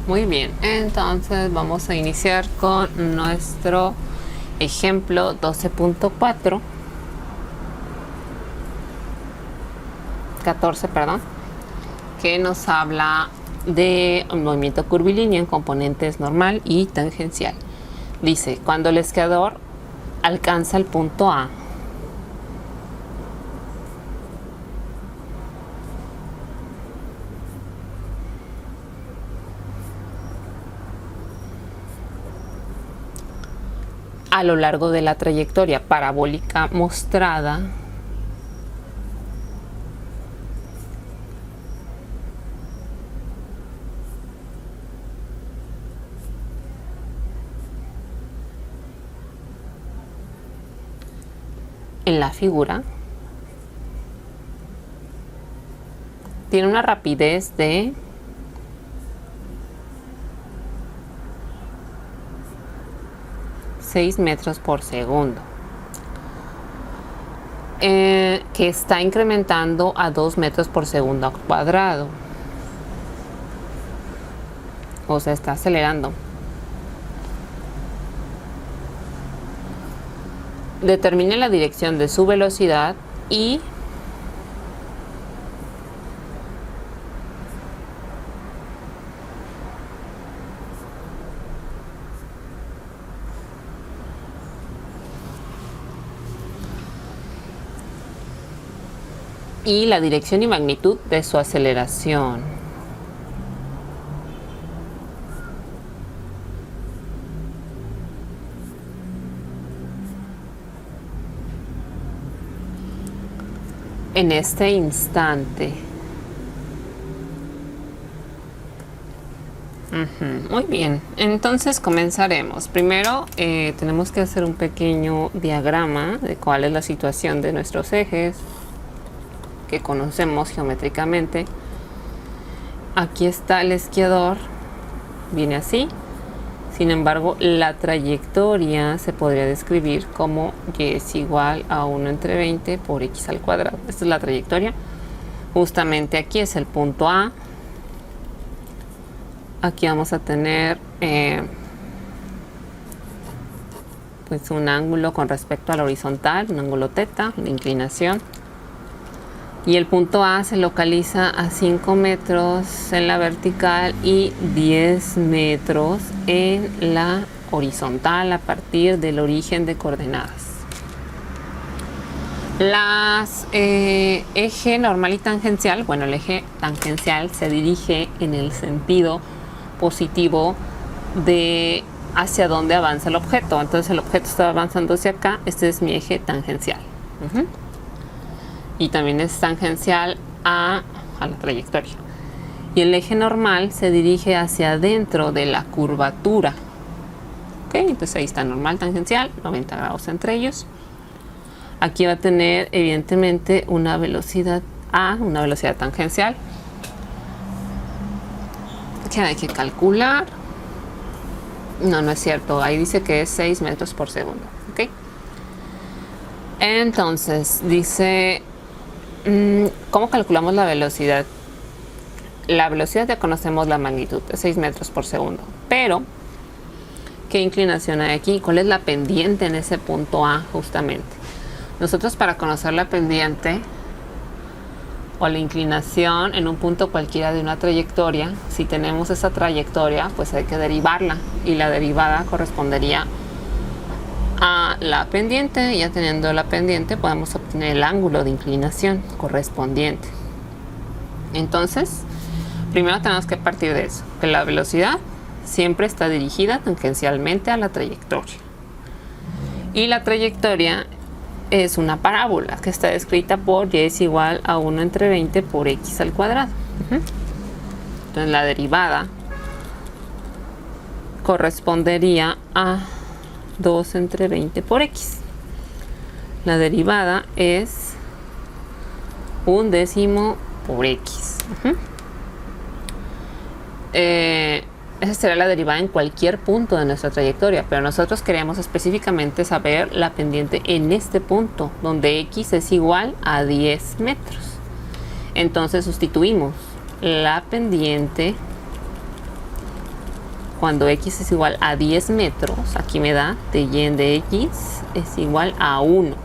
Muy bien, entonces vamos a iniciar con nuestro ejemplo 12.4, 14, perdón, que nos habla de un movimiento curvilíneo en componentes normal y tangencial. Dice, cuando el esquiador alcanza el punto A, a lo largo de la trayectoria parabólica mostrada, en la figura, tiene una rapidez de 6 metros por segundo, que está incrementando a 2 metros por segundo al cuadrado. O sea, está acelerando. Determine la dirección de su velocidad y la dirección y magnitud de su aceleración. En este instante. Muy bien, entonces comenzaremos. Primero tenemos que hacer un pequeño diagrama de cuál es la situación de nuestros ejes que conocemos geométricamente. Aquí está el esquiador, viene así. Sin embargo, la trayectoria se podría describir como y es igual a 1 entre 20 por x al cuadrado. Esta es la trayectoria. Justamente aquí es el punto A. Aquí vamos a tener pues un ángulo con respecto a la horizontal, un ángulo θ, de inclinación. Y el punto A se localiza a 5 metros en la vertical y 10 metros en la horizontal a partir del origen de coordenadas. Las eje normal y tangencial, bueno, el eje tangencial se dirige en el sentido positivo de hacia dónde avanza el objeto. Entonces el objeto está avanzando hacia acá, este es mi eje tangencial. Y también es tangencial a la trayectoria. Y el eje normal se dirige hacia adentro de la curvatura. ¿Ok? Entonces ahí está normal, tangencial, 90 grados entre ellos. Aquí va a tener evidentemente una velocidad A, una velocidad tangencial, que hay que calcular. No, no es cierto. Ahí dice que es 6 metros por segundo. ¿Ok? Entonces, dice... ¿cómo calculamos la velocidad? La velocidad ya conocemos la magnitud, de 6 metros por segundo. Pero, ¿qué inclinación hay aquí? ¿Cuál es la pendiente en ese punto A justamente? Nosotros, para conocer la pendiente o la inclinación en un punto cualquiera de una trayectoria, si tenemos esa trayectoria, pues hay que derivarla. Y la derivada correspondería a la pendiente. Ya teniendo la pendiente podemos obtener el ángulo de inclinación correspondiente. Entonces, primero tenemos que partir de eso, que la velocidad siempre está dirigida tangencialmente a la trayectoria. Y la trayectoria es una parábola que está descrita por y es igual a 1 entre 20 por x al cuadrado. Entonces la derivada correspondería a 2 entre 20 por x. La derivada es 1/10 por x. Esa será la derivada en cualquier punto de nuestra trayectoria, pero nosotros queremos específicamente saber la pendiente en este punto, donde x es igual a 10 metros. Entonces sustituimos la pendiente cuando x es igual a 10 metros, aquí me da de y en de x es igual a 1.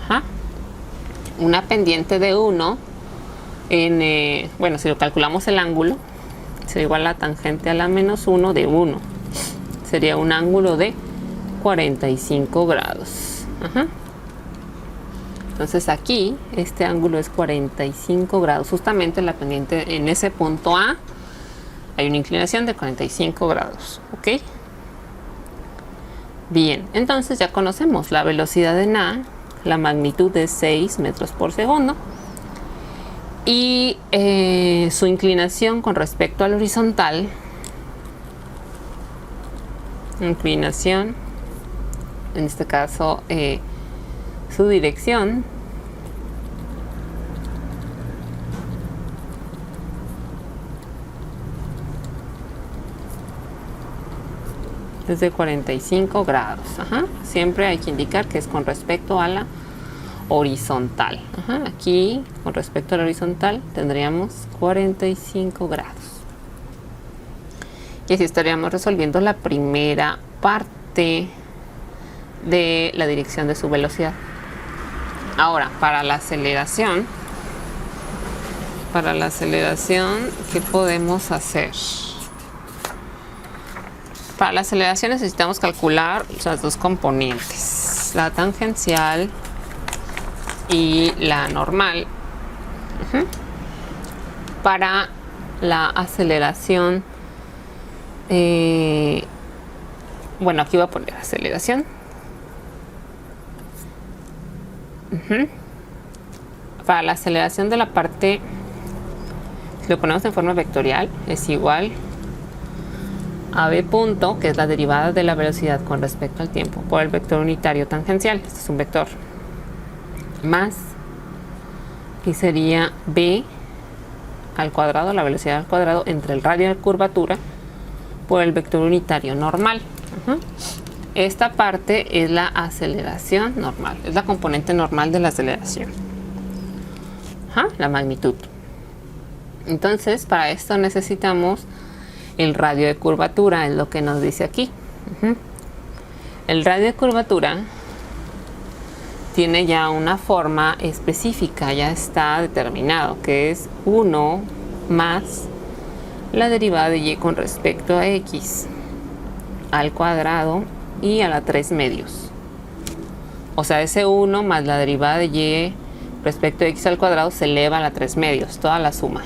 Ajá. Una pendiente de 1 en, bueno, si lo calculamos el ángulo, sería igual a la tangente a la menos 1 de 1. Sería un ángulo de 45 grados. Ajá. Entonces aquí este ángulo es 45 grados. Justamente en la pendiente, en ese punto A, hay una inclinación de 45 grados. ¿Ok? Bien, entonces ya conocemos la velocidad en A, la magnitud es 6 metros por segundo. Y su inclinación con respecto al horizontal, inclinación, en este caso su dirección es de 45 grados. Ajá. Siempre hay que indicar que es con respecto a la horizontal. Ajá. Aquí, con respecto a la horizontal, tendríamos 45 grados. Y así estaríamos resolviendo la primera parte de la dirección de su velocidad. Ahora, para la aceleración, ¿qué podemos hacer? Para la aceleración necesitamos calcular las dos componentes, la tangencial y la normal. Para la aceleración, bueno, aquí voy a poner aceleración. Para la aceleración de la parte, si lo ponemos en forma vectorial, es igual a b punto, que es la derivada de la velocidad con respecto al tiempo, por el vector unitario tangencial. Este es un vector. Más, y sería b al cuadrado, la velocidad al cuadrado, entre el radio de curvatura por el vector unitario normal. Esta parte es la aceleración normal, es la componente normal de la aceleración. La magnitud. Entonces, para esto necesitamos el radio de curvatura, es lo que nos dice aquí. El radio de curvatura tiene ya una forma específica, ya está determinado, que es 1 más la derivada de y con respecto a x al cuadrado y a la 3 medios. O sea, ese 1 más la derivada de y respecto a x al cuadrado se eleva a la 3 medios, toda la suma.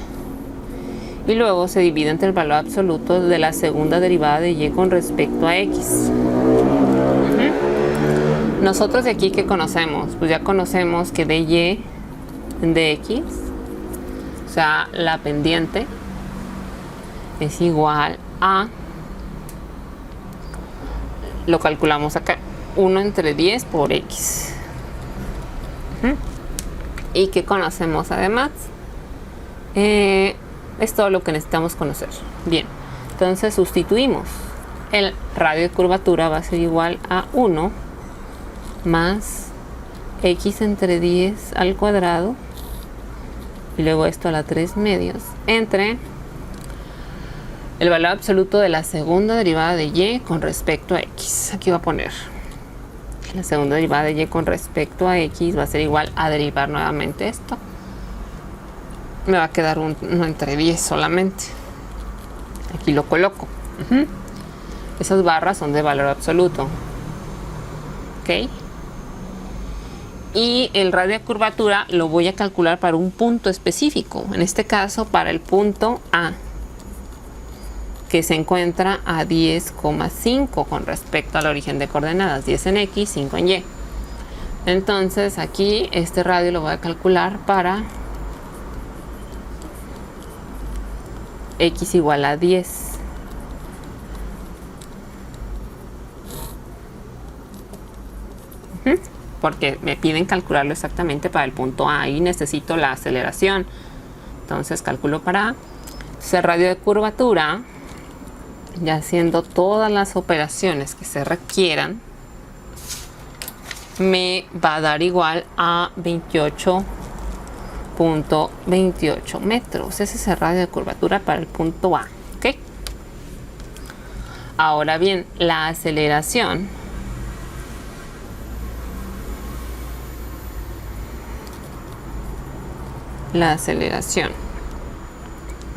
Y luego se divide entre el valor absoluto de la segunda derivada de y con respecto a x. Nosotros de aquí, ¿qué conocemos? Pues ya conocemos que de y de x, o sea, la pendiente, es igual a, lo calculamos acá, 1 entre 10 por x. Y que conocemos además, es todo lo que necesitamos conocer. Bien, entonces sustituimos. El radio de curvatura va a ser igual a 1 más x entre 10 al cuadrado, y luego esto a la 3 medios, entre el valor absoluto de la segunda derivada de y con respecto a x. Aquí va a poner la segunda derivada de y con respecto a x, va a ser igual a derivar nuevamente esto. Me va a quedar 1 entre 10 solamente. Aquí lo coloco. Esas barras son de valor absoluto. ¿Ok? Y el radio de curvatura lo voy a calcular para un punto específico. En este caso, para el punto A, que se encuentra a 10,5 con respecto al origen de coordenadas. 10 en x, 5 en y. Entonces, aquí este radio lo voy a calcular para x igual a 10. Porque me piden calcularlo exactamente para el punto A y necesito la aceleración. Entonces calculo para A. Entonces el radio de curvatura, ya haciendo todas las operaciones que se requieran, me va a dar igual a 28.28 metros. Ese es el radio de curvatura para el punto A. ¿Ok? Ahora bien, la aceleración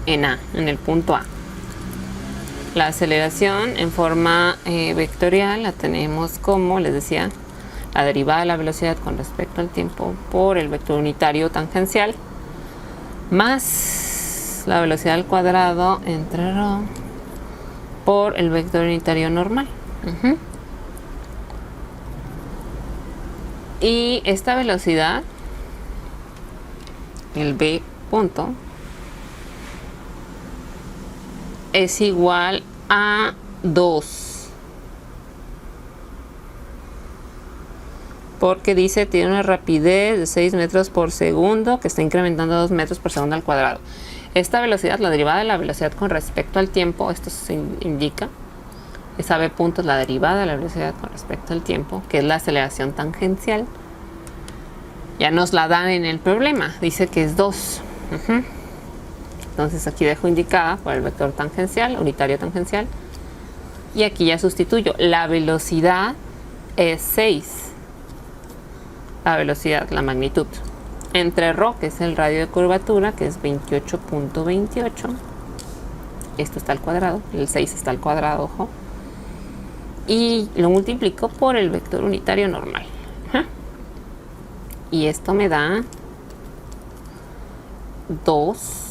en el punto A. La aceleración en forma vectorial la tenemos como, les decía, la derivada de la velocidad con respecto al tiempo por el vector unitario tangencial más la velocidad al cuadrado entre ρ por el vector unitario normal. Y esta velocidad, el v punto, es igual a 2, porque dice tiene una rapidez de 6 metros por segundo que está incrementando 2 metros por segundo al cuadrado. Esta velocidad, la derivada de la velocidad con respecto al tiempo, esto se indica, esa v punto es la derivada de la velocidad con respecto al tiempo, que es la aceleración tangencial. Ya nos la dan en el problema, dice que es 2. Entonces aquí dejo indicada por el vector tangencial, unitario tangencial, y aquí ya sustituyo. La velocidad es 6. La velocidad, la magnitud. Entre ρ, que es el radio de curvatura, que es 28.28. Esto está al cuadrado, el 6 está al cuadrado, ojo. Y lo multiplico por el vector unitario normal. Y esto me da 2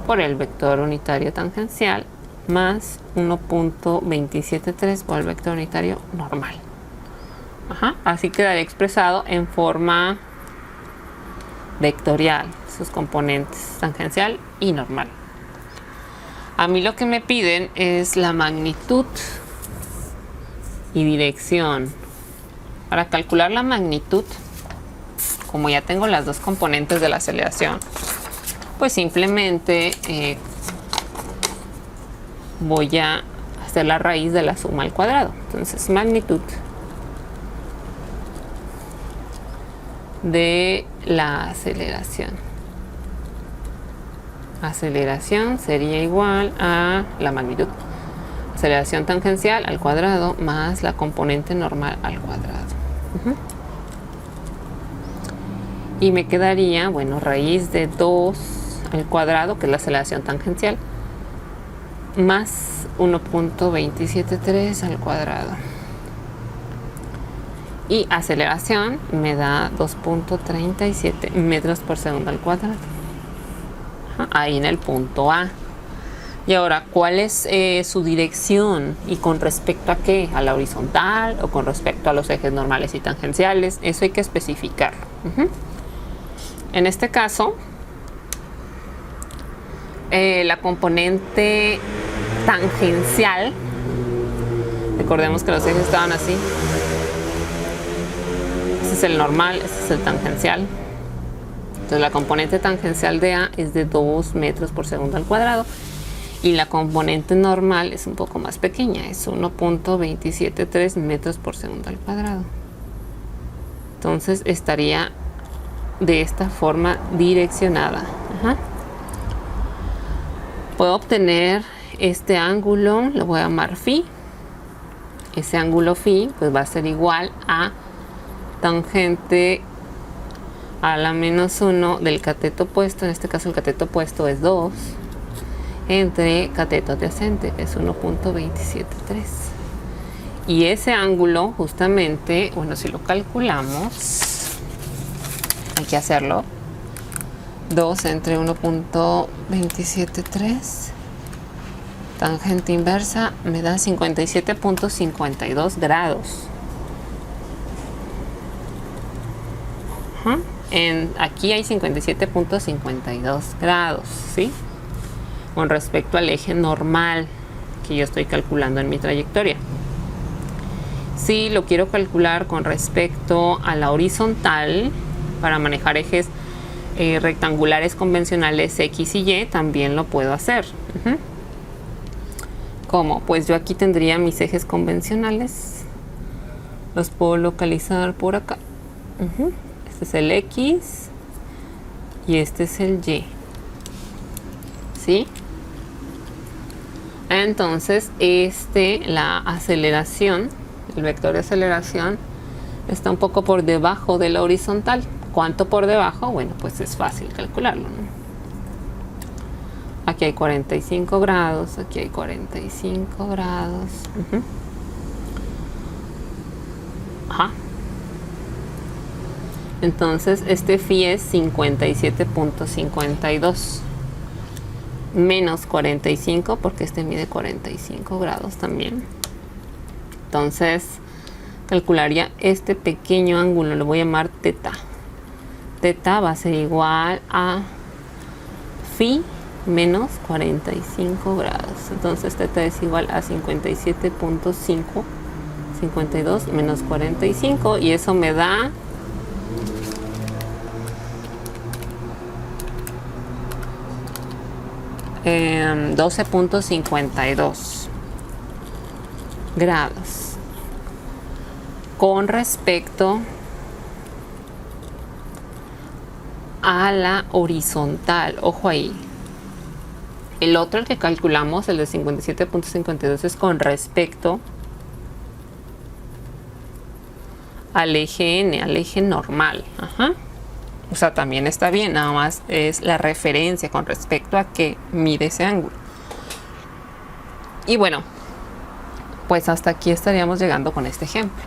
por el vector unitario tangencial más 1.273 por el vector unitario normal. Así quedaría expresado en forma vectorial, sus componentes tangencial y normal. A mí lo que me piden es la magnitud y dirección. Para calcular la magnitud, como ya tengo las dos componentes de la aceleración, pues simplemente voy a hacer la raíz de la suma al cuadrado. Entonces, magnitud de la aceleración. Aceleración sería igual a la magnitud. Aceleración tangencial al cuadrado más la componente normal al cuadrado. Y me quedaría, bueno, raíz de 2 al cuadrado, que es la aceleración tangencial, más 1.273 al cuadrado. Y aceleración me da 2.37 metros por segundo al cuadrado. Ahí en el punto A. Y ahora, ¿cuál es su dirección? ¿Y con respecto a qué? ¿A la horizontal o con respecto a los ejes normales y tangenciales? Eso hay que especificarlo. En este caso, la componente tangencial, recordemos que los ejes estaban así. Este es el normal, este es el tangencial. Entonces la componente tangencial de A es de 2 metros por segundo al cuadrado. Y la componente normal es un poco más pequeña, es 1.273 metros por segundo al cuadrado. Entonces estaría de esta forma direccionada. Puedo obtener este ángulo, lo voy a llamar phi. Ese ángulo phi pues va a ser igual a tangente a la menos 1 del cateto opuesto. En este caso el cateto opuesto es 2 entre cateto adyacente, que es 1.273. Y ese ángulo justamente, bueno, si lo calculamos, hay que hacerlo. 2 entre 1.273 tangente inversa me da 57.52 grados. Aquí hay 57.52 grados, ¿sí? Con respecto al eje normal que yo estoy calculando en mi trayectoria. Si lo quiero calcular con respecto a la horizontal, para manejar ejes rectangulares convencionales X y Y, también lo puedo hacer. ¿Cómo? Pues yo aquí tendría mis ejes convencionales. Los puedo localizar por acá. Este es el X y este es el Y. ¿Sí? Entonces, la aceleración, el vector de aceleración, está un poco por debajo de la horizontal. ¿Cuánto por debajo? Bueno, pues es fácil calcularlo, ¿no? Aquí hay 45 grados, aquí hay 45 grados. Ajá. Entonces, phi es 57.52 menos 45, porque mide 45 grados también. Entonces, calcularía este pequeño ángulo, lo voy a llamar teta. Teta va a ser igual a phi menos 45 grados. Entonces, teta es igual a 57.5, 52 menos 45, y eso me da 12.52 grados con respecto a la horizontal. Ojo ahí, el otro, el que calculamos, el de 57.52, es con respecto al eje n, al eje normal. Ajá. O sea, también está bien, nada más es la referencia con respecto a que mide ese ángulo. Y bueno, pues hasta aquí estaríamos llegando con este ejemplo.